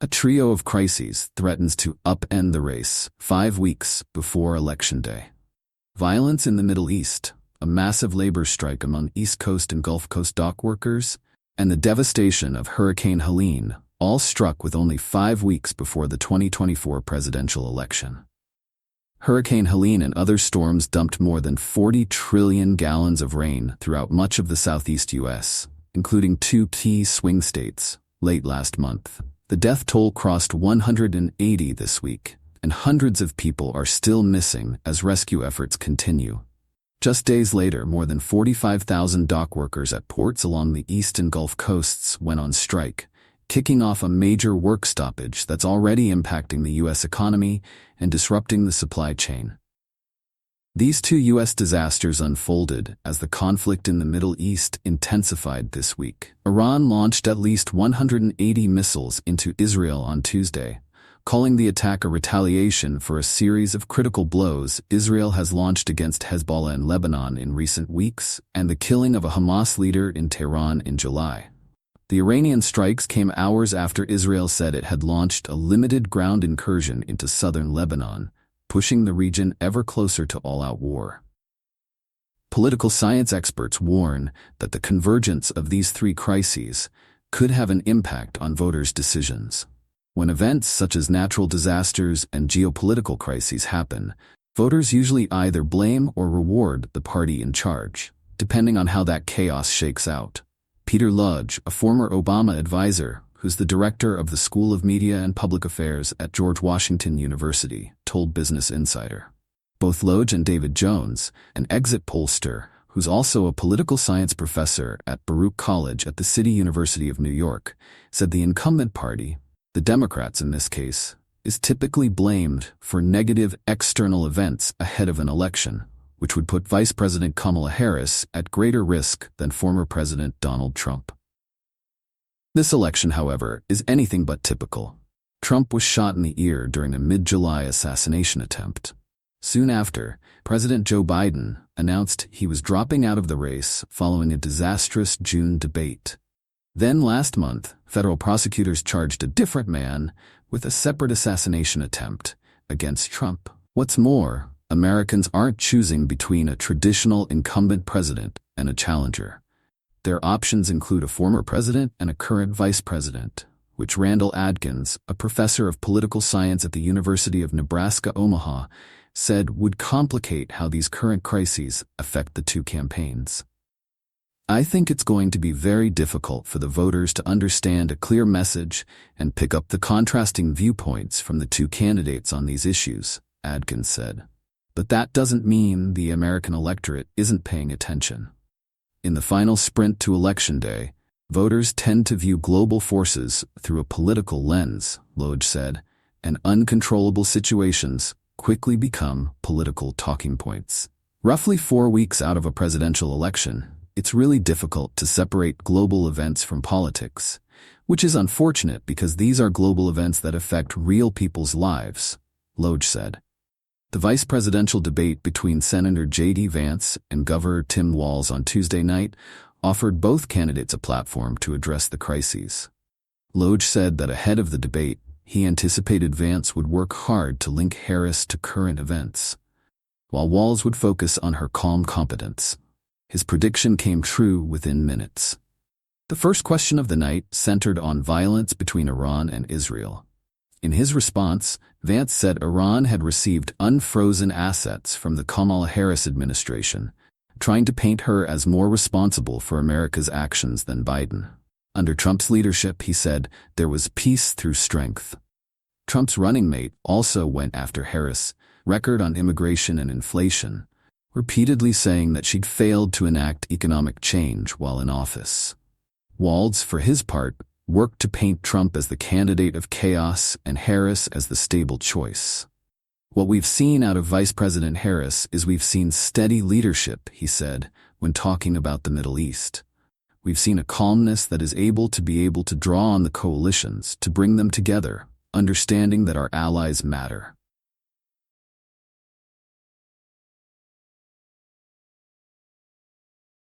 A trio of crises threatens to upend the race 5 weeks before Election Day. Violence in the Middle East, a massive labor strike among East Coast and Gulf Coast dock workers, and the devastation of Hurricane Helene all struck with only 5 weeks before the 2024 presidential election. Hurricane Helene and other storms dumped more than 40 trillion gallons of rain throughout much of the southeast U.S., including 2 key swing states, late last month. The death toll crossed 180 this week, and hundreds of people are still missing as rescue efforts continue. Just days later, more than 45,000 dock workers at ports along the east and Gulf coasts went on strike, kicking off a major work stoppage that's already impacting the U.S. economy and disrupting the supply chain. These 2 U.S. disasters unfolded as the conflict in the Middle East intensified this week. Iran launched at least 180 missiles into Israel on Tuesday, calling the attack a retaliation for a series of critical blows Israel has launched against Hezbollah in Lebanon in recent weeks and the killing of a Hamas leader in Tehran in July. The Iranian strikes came hours after Israel said it had launched a limited ground incursion into southern Lebanon, pushing the region ever closer to all-out war. Political science experts warn that the convergence of these 3 crises could have an impact on voters' decisions. When events such as natural disasters and geopolitical crises happen, voters usually either blame or reward the party in charge, depending on how that chaos shakes out. Peter Lodge, a former Obama advisor, who's the director of the School of Media and Public Affairs at George Washington University, told Business Insider. Both Lodge and David Jones, an exit pollster who's also a political science professor at Baruch College at the City University of New York, said the incumbent party, the Democrats in this case, is typically blamed for negative external events ahead of an election, which would put Vice President Kamala Harris at greater risk than former President Donald Trump. This election, however, is anything but typical. Trump was shot in the ear during a mid-July assassination attempt. Soon after, President Joe Biden announced he was dropping out of the race following a disastrous June debate. Then last month, federal prosecutors charged a different man with a separate assassination attempt against Trump. What's more, Americans aren't choosing between a traditional incumbent president and a challenger. Their options include a former president and a current vice president, which Randall Adkins, a professor of political science at the University of Nebraska-Omaha, said would complicate how these current crises affect the 2 campaigns. I think it's going to be very difficult for the voters to understand a clear message and pick up the contrasting viewpoints from the 2 candidates on these issues, Adkins said. But that doesn't mean the American electorate isn't paying attention. In the final sprint to Election Day, voters tend to view global forces through a political lens, Lodge said, and uncontrollable situations quickly become political talking points. Roughly 4 weeks out of a presidential election, it's really difficult to separate global events from politics, which is unfortunate because these are global events that affect real people's lives, Lodge said. The vice presidential debate between Senator J.D. Vance and Governor Tim Walz on Tuesday night offered both candidates a platform to address the crises. Lodge said that ahead of the debate, he anticipated Vance would work hard to link Harris to current events, while Walz would focus on her calm competence. His prediction came true within minutes. The first question of the night centered on violence between Iran and Israel. In his response, Vance said Iran had received unfrozen assets from the Kamala Harris administration, trying to paint her as more responsible for America's actions than Biden. Under Trump's leadership, he said, there was peace through strength. Trump's running mate also went after Harris' record on immigration and inflation, repeatedly saying that she'd failed to enact economic change while in office. Walz, for his part, worked to paint Trump as the candidate of chaos and Harris as the stable choice. What we've seen out of Vice President Harris is we've seen steady leadership, he said, when talking about the Middle East. We've seen a calmness that is able to draw on the coalitions to bring them together, understanding that our allies matter.